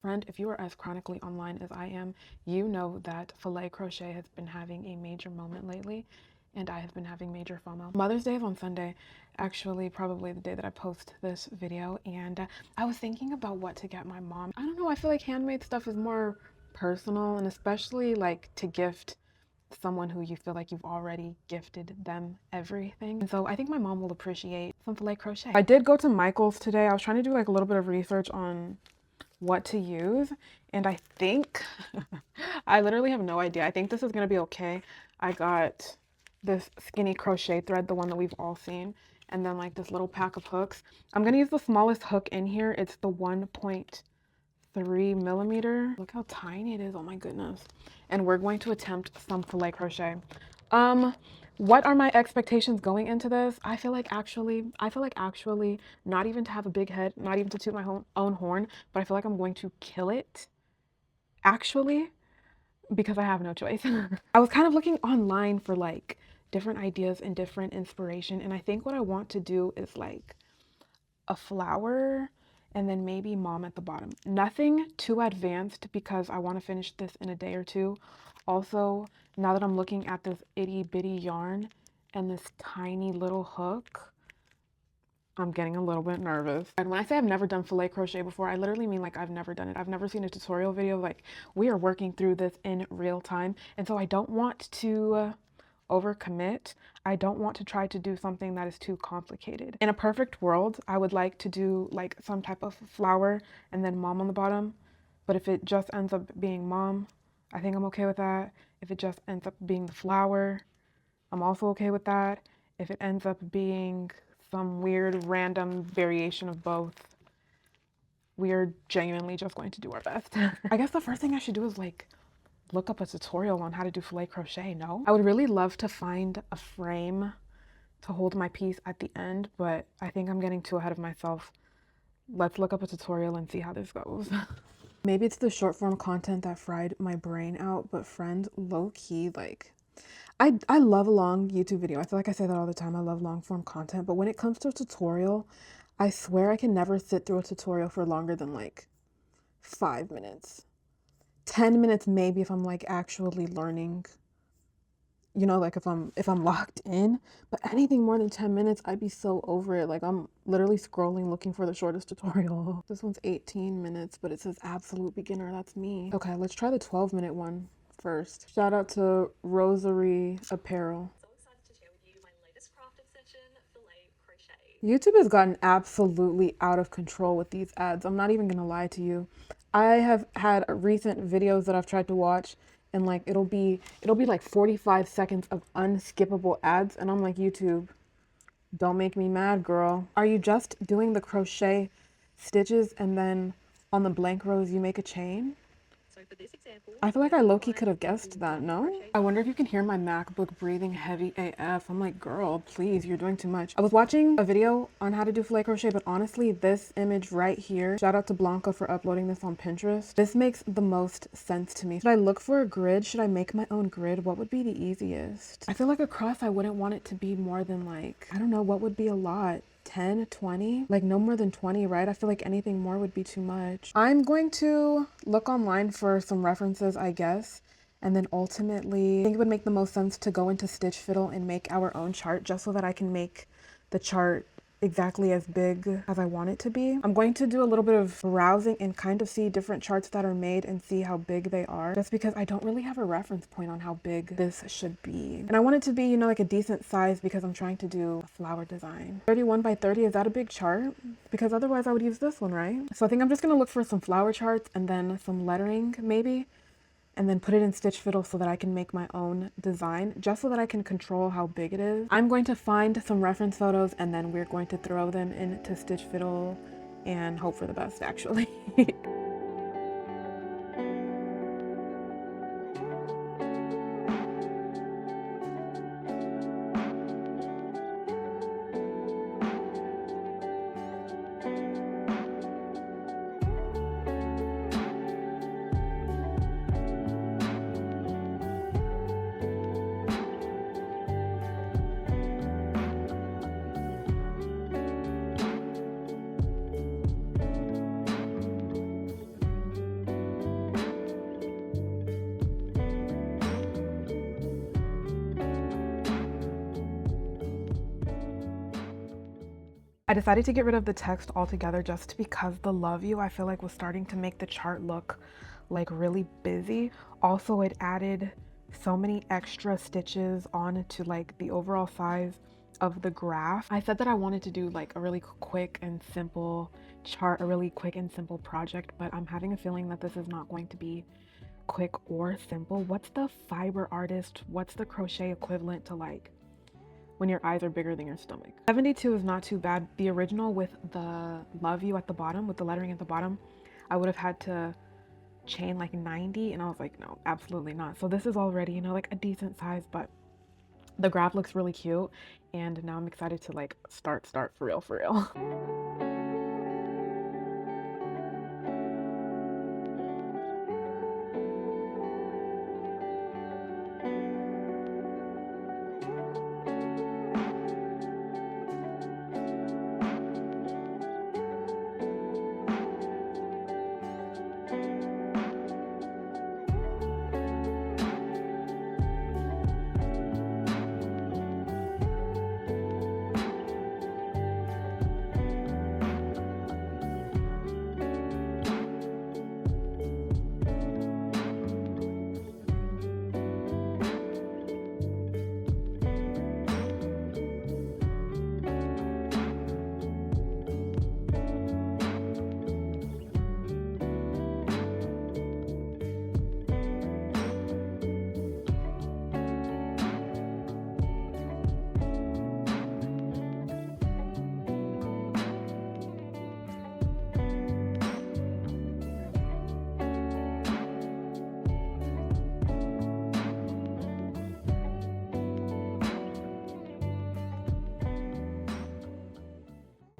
Friend, if you are as chronically online as I am, you know that filet crochet has been having a major moment lately, and I have been having major FOMO. Mother's Day is on Sunday, actually probably the day that I post this video, and I was thinking about what to get my mom. I don't know, I feel like handmade stuff is more personal, and especially like to gift someone who you feel like you've already gifted them everything. And so I think my mom will appreciate some filet crochet. I did go to Michael's today. I was trying to do like a little bit of research on what to use, and I think I literally have no idea. I think this is gonna be okay. I got this skinny crochet thread, the one that we've all seen, and then like this little pack of hooks. I'm gonna use the smallest hook in here. It's the 1.3 millimeter. Look how tiny it is. Oh my goodness. And we're going to attempt some filet crochet. What are my expectations going into this? I feel like actually not even to have a big head, not even to toot my own horn, but I feel like I'm going to kill it actually, because I have no choice. I was kind of looking online for like different ideas and different inspiration, and I think what I want to do is like a flower and then maybe mom at the bottom. Nothing too advanced because I want to finish this in a day or two. Also, now that I'm looking at this itty bitty yarn and this tiny little hook, I'm getting a little bit nervous. And when I say I've never done filet crochet before, I literally mean like I've never done it. I've never seen a tutorial video. Like, we are working through this in real time. And so I don't want to overcommit. I don't want to try to do something that is too complicated. In a perfect world, I would like to do like some type of flower and then mom on the bottom. But if it just ends up being mom, I think I'm okay with that. If it just ends up being the flower, I'm also okay with that. If it ends up being some weird random variation of both, we are genuinely just going to do our best. I guess the first thing I should do is like look up a tutorial on how to do filet crochet. No, I would really love to find a frame to hold my piece at the end, but I think I'm getting too ahead of myself. Let's look up a tutorial and see how this goes. Maybe it's the short form content that fried my brain out, but friend, low key, like I love a long YouTube video. I feel like I say that all the time. I love long form content, but when it comes to a tutorial, I swear I can never sit through a tutorial for longer than like 5 minutes. 10 minutes maybe if I'm like actually learning, you know, like if I'm locked in, but anything more than 10 minutes, I'd be so over it. Like, I'm literally scrolling looking for the shortest tutorial. This one's 18 minutes, but it says absolute beginner. That's me. Okay, let's try the 12-minute one first. Shout out to Rosary Apparel. So excited to share with you my latest craft obsession, filet crochet. YouTube has gotten absolutely out of control with these ads. I'm not even gonna lie to you. I have had recent videos that I've tried to watch, and like it'll be like 45 seconds of unskippable ads, and I'm like, YouTube, don't make me mad, girl. Are you just doing the crochet stitches and then on the blank rows you make a chain? So for this example, I feel like I low-key could have guessed that, no? I wonder if you can hear my MacBook breathing heavy AF. I'm like, girl, please, you're doing too much. I was watching a video on how to do filet crochet, but honestly, this image right here, shout out to Blanca for uploading this on Pinterest. This makes the most sense to me. Should I look for a grid? Should I make my own grid? What would be the easiest? I feel like across, I wouldn't want it to be more than like, I don't know, what would be a lot? 10, 20? Like no more than 20, right? I feel like anything more would be too much. I'm going to look online for some references, I guess. And then ultimately, I think it would make the most sense to go into Stitch Fiddle and make our own chart just so that I can make the chart exactly as big as I want it to be. I'm going to do a little bit of browsing and kind of see different charts that are made and see how big they are, just because I don't really have a reference point on how big this should be. And I want it to be, you know, like a decent size because I'm trying to do a flower design. 31 by 30, is that a big chart? Because otherwise I would use this one, right? So I think I'm just gonna look for some flower charts and then some lettering maybe, and then put it in Stitch Fiddle so that I can make my own design, just so that I can control how big it is. I'm going to find some reference photos and then we're going to throw them into Stitch Fiddle and hope for the best, actually. I decided to get rid of the text altogether just because the love you, I feel like, was starting to make the chart look like really busy. Also, it added so many extra stitches onto like the overall size of the graph. I said that I wanted to do like a really quick and simple chart, a really quick and simple project, but I'm having a feeling that this is not going to be quick or simple. What's the fiber artist? What's the crochet equivalent to like when your eyes are bigger than your stomach? 72 is not too bad. The original with the love you at the bottom, with the lettering at the bottom, I would have had to chain like 90, and I was like, no, absolutely not. So this is already, you know, like a decent size, but the graph looks really cute, and now I'm excited to like start for real, for real.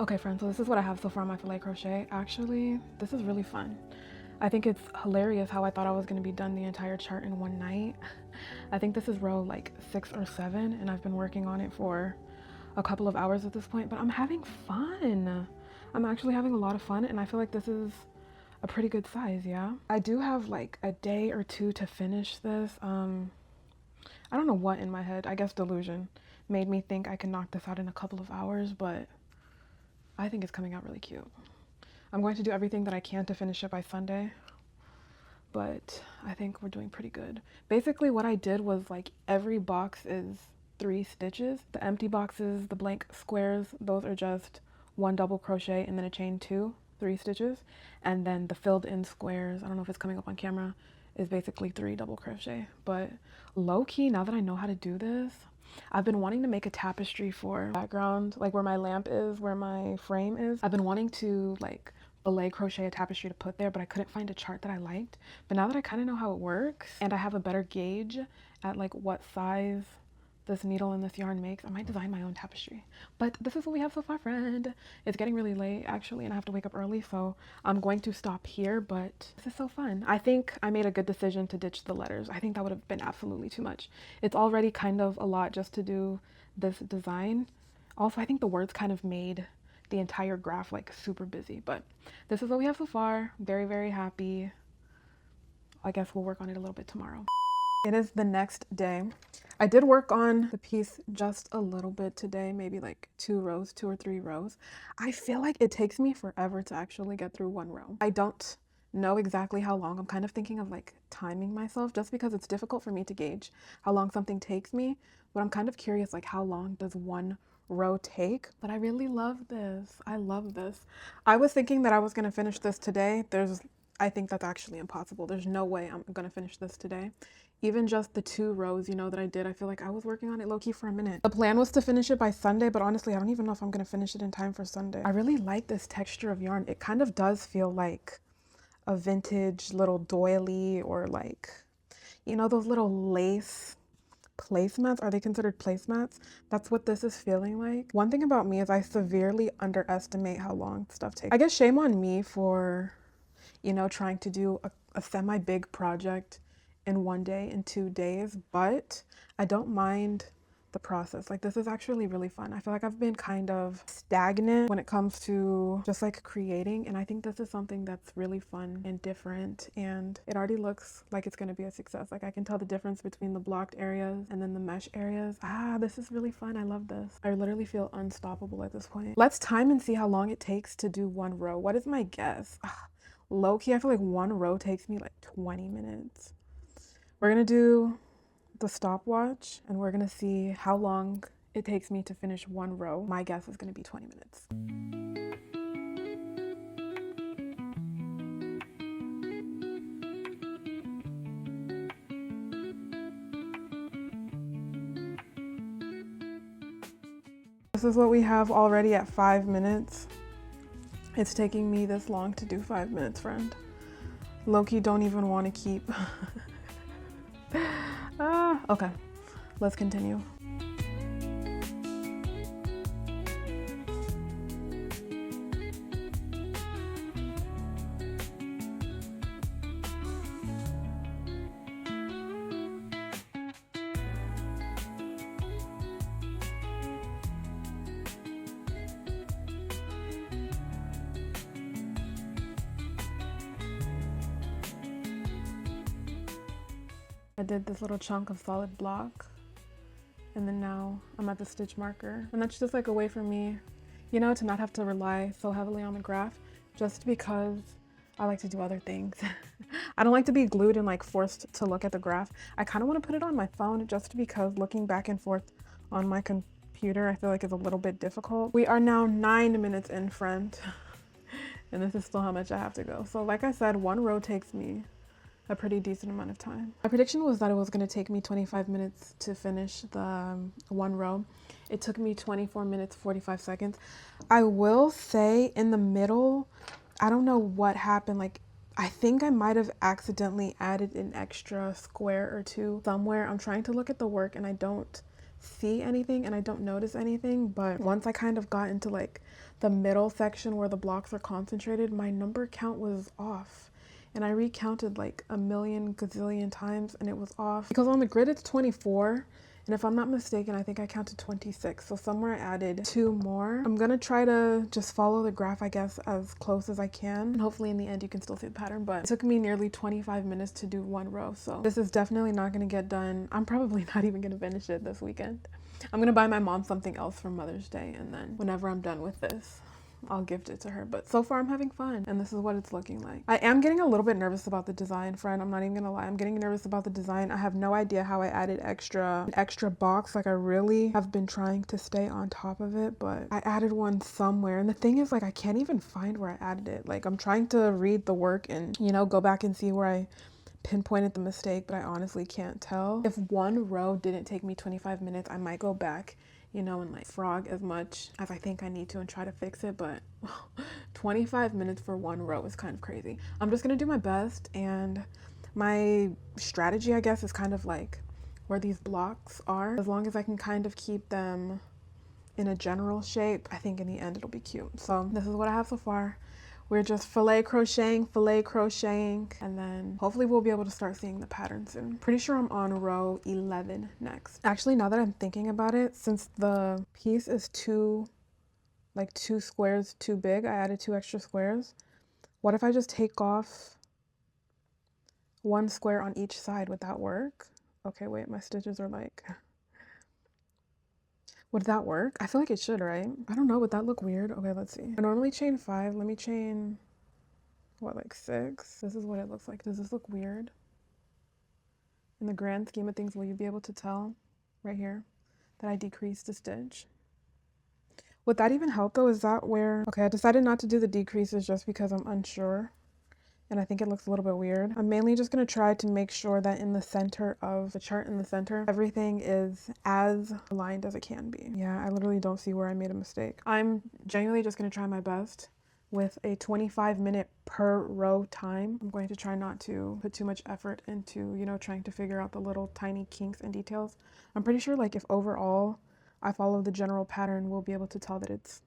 Okay, friends, so this is what I have so far on my filet crochet. Actually, this is really fun. I think it's hilarious how I thought I was going to be done the entire chart in one night. I think this is row like 6 or 7, and I've been working on it for a couple of hours at this point, but I'm having fun. I'm actually having a lot of fun, and I feel like this is a pretty good size, yeah? I do have like a day or two to finish this. I don't know what in my head, I guess delusion, made me think I can knock this out in a couple of hours, but I think it's coming out really cute. I'm going to do everything that I can to finish it by Sunday, but I think we're doing pretty good. Basically what I did was like every box is 3 stitches. The empty boxes, the blank squares, those are just 1 double crochet and then a chain 2, 3 stitches. And then the filled in squares, I don't know if it's coming up on camera, is basically 3 double crochet. But low key, now that I know how to do this, I've been wanting to make a tapestry for background, like where my lamp is, where my frame is. I've been wanting to like fillet crochet a tapestry to put there, but I couldn't find a chart that I liked. But now that I kind of know how it works and I have a better gauge at like what size this needle and this yarn makes, I might design my own tapestry. But this is what we have so far, friend. It's getting really late actually, and I have to wake up early, so I'm going to stop here, but this is so fun. I think I made a good decision to ditch the letters. I think that would have been absolutely too much. It's already kind of a lot just to do this design. Also, I think the words kind of made the entire graph like super busy, but this is what we have so far. Very, very happy. I guess we'll work on it a little bit tomorrow. It is the next day. I did work on the piece just a little bit today, maybe like 2 rows, 2 or 3 rows. I feel like it takes me forever to actually get through 1 row. I don't know exactly how long. I'm kind of thinking of like timing myself just because it's difficult for me to gauge how long something takes me, but I'm kind of curious like how long does 1 row take? But I really love this. I love this. I was thinking that I was going to finish this today. I think that's actually impossible. There's no way I'm going to finish this today. Even just the 2 rows, you know, that I did, I feel like I was working on it low-key for a minute. The plan was to finish it by Sunday, but honestly, I don't even know if I'm gonna finish it in time for Sunday. I really like this texture of yarn. It kind of does feel like a vintage little doily, or like, you know, those little lace placemats. Are they considered placemats? That's what this is feeling like. One thing about me is I severely underestimate how long stuff takes. I guess shame on me for, you know, trying to do a semi-big project in 1 day, in 2 days, but I don't mind the process. Like, this is actually really fun. I feel like I've been kind of stagnant when it comes to just like creating, and I think this is something that's really fun and different, and it already looks like it's going to be a success. Like, I can tell the difference between the blocked areas and then the mesh areas. This is really fun. I love this. I literally feel unstoppable at this point. Let's time and see how long it takes to do one row. What is my guess? Low key, I feel like one row takes me like 20 minutes. We're gonna do the stopwatch and we're gonna see how long it takes me to finish one row. My guess is gonna be 20 minutes. This is what we have already at 5 minutes. It's taking me this long to do 5 minutes, friend. Loki don't even want to keep. Okay, let's continue. I did this little chunk of solid block, and then now I'm at the stitch marker, and that's just like a way for me, you know, to not have to rely so heavily on the graph, just because I like to do other things. I don't like to be glued and like forced to look at the graph. I kind of want to put it on my phone just because looking back and forth on my computer I feel like is a little bit difficult. We are now 9 minutes in, friend, and this is still how much I have to go. So like I said, one row takes me a pretty decent amount of time. My prediction was that it was going to take me 25 minutes to finish the one row. It took me 24 minutes 45 seconds. I will say in the middle, I don't know what happened. Like, I think I might have accidentally added an extra square or two somewhere. I'm trying to look at the work and I don't see anything and I don't notice anything, but once I kind of got into like the middle section where the blocks are concentrated, my number count was off. And I recounted like a million gazillion times and it was off. Because on the grid it's 24. And if I'm not mistaken, I think I counted 26. So somewhere I added 2 more. I'm gonna try to just follow the graph, I guess, as close as I can. And hopefully in the end you can still see the pattern. But it took me nearly 25 minutes to do one row. So this is definitely not gonna get done. I'm probably not even gonna finish it this weekend. I'm gonna buy my mom something else for Mother's Day. And then whenever I'm done with this, I'll gift it to her. But so far I'm having fun and this is what it's looking like. I am getting a little bit nervous about the design, friend. I'm not even gonna lie. I'm getting nervous about the design. I have no idea how I added an extra box. Like, I really have been trying to stay on top of it, but I added one somewhere. And the thing is, like, I can't even find where I added it. Like, I'm trying to read the work and, you know, go back and see where I pinpointed the mistake, but I honestly can't tell. If one row didn't take me 25 minutes, I might go back, you know, and like frog as much as I think I need to and try to fix it, but 25 minutes for one row is kind of crazy. I'm just gonna do my best, and my strategy, I guess, is kind of like where these blocks are. As long as I can kind of keep them in a general shape, I think in the end it'll be cute. So this is what I have so far. We're just filet crocheting, and then hopefully we'll be able to start seeing the pattern soon. Pretty sure I'm on row 11 next. Actually, now that I'm thinking about it, since the piece is two squares too big, I added 2 extra squares. What if I just take off 1 square on each side? Would that work? Okay, wait, my stitches are like... Would that work? I feel like it should, right? I don't know, would that look weird? Okay, let's see. I normally chain 5. Let me chain, what, like 6? This is what it looks like. Does this look weird? In the grand scheme of things, will you be able to tell right here that I decreased a stitch? Would that even help though? Is that where... Okay, I decided not to do the decreases just because I'm unsure. And I think it looks a little bit weird. I'm mainly just gonna try to make sure that in the center of the chart, in the center, everything is as aligned as it can be. Yeah, I literally don't see where I made a mistake. I'm genuinely just gonna try my best with a 25-minute per row time. I'm going to try not to put too much effort into, you know, trying to figure out the little tiny kinks and details. I'm pretty sure like if overall I follow the general pattern, we'll be able to tell that it's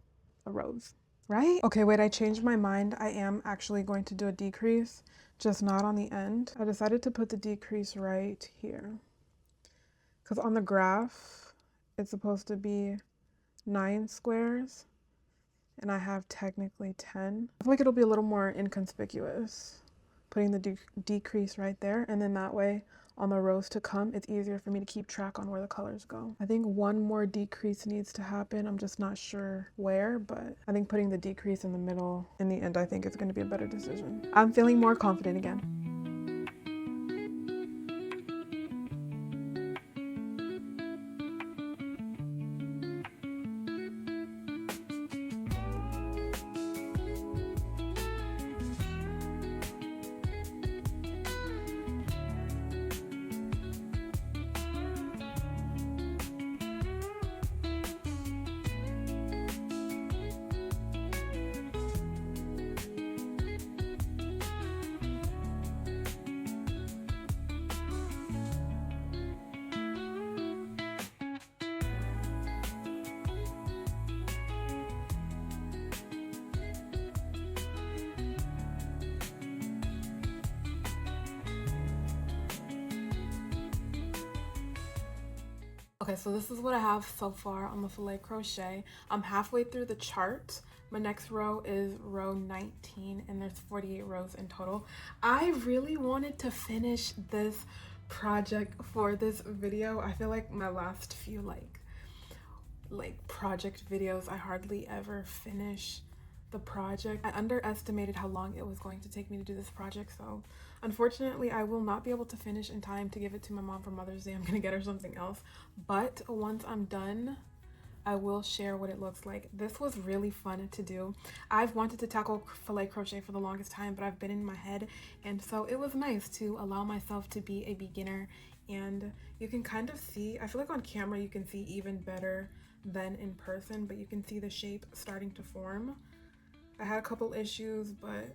a rose. Right? Okay, wait, I changed my mind. I am actually going to do a decrease, just not on the end. I decided to put the decrease right here. Because on the graph, it's supposed to be 9 squares and I have technically 10. I feel like it'll be a little more inconspicuous putting the decrease right there, and then that way on the rows to come it's easier for me to keep track on where the colors go. I think one more decrease needs to happen. I'm just not sure where, but I think putting the decrease in the middle in the end, I think it's going to be a better decision. I'm feeling more confident again. Okay, so this is what I have so far on the filet crochet. I'm halfway through the chart. My next row is row 19 and there's 48 rows in total. I really wanted to finish this project for this video. I feel like my last few like project videos, I hardly ever finish the project. I underestimated how long it was going to take me to do this project, so unfortunately I will not be able to finish in time to give it to my mom for Mother's Day. I'm gonna get her something else, but once I'm done I will share what it looks like. This was really fun to do. I've wanted to tackle filet crochet for the longest time, but I've been in my head, and so it was nice to allow myself to be a beginner. And you can kind of see, I feel like on camera you can see even better than in person, but you can see the shape starting to form. I had a couple issues, but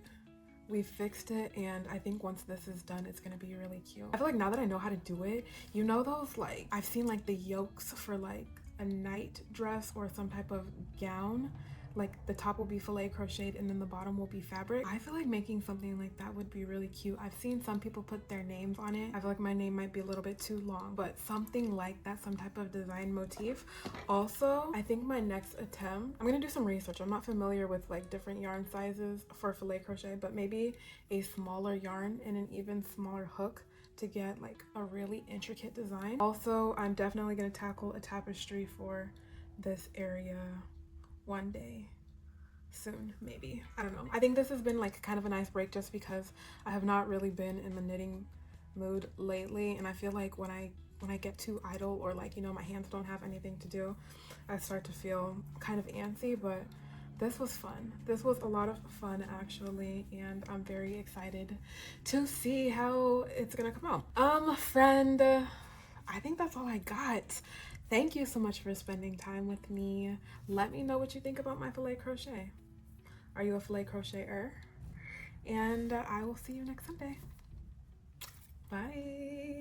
we fixed it, and I think once this is done it's gonna be really cute. I feel like now that I know how to do it, you know those, like, I've seen like the yokes for like a night dress or some type of gown, like the top will be filet crocheted and then the bottom will be fabric. I feel like making something like that would be really cute. I've seen some people put their names on it. I feel like my name might be a little bit too long, but something like that, some type of design motif. Also, I think my next attempt, I'm gonna do some research. I'm not familiar with like different yarn sizes for filet crochet, but maybe a smaller yarn and an even smaller hook to get like a really intricate design. Also, I'm definitely gonna tackle a tapestry for this area one day soon, maybe. I don't know. I think this has been like kind of a nice break just because I have not really been in the knitting mood lately, and I feel like when I get too idle or like, you know, my hands don't have anything to do, I start to feel kind of antsy. But this was fun. This was a lot of fun actually, and I'm very excited to see how it's gonna come out. Friend, I think that's all I got. Thank you so much for spending time with me. Let me know what you think about my filet crochet. Are you a filet crocheter? And I will see you next Sunday. Bye.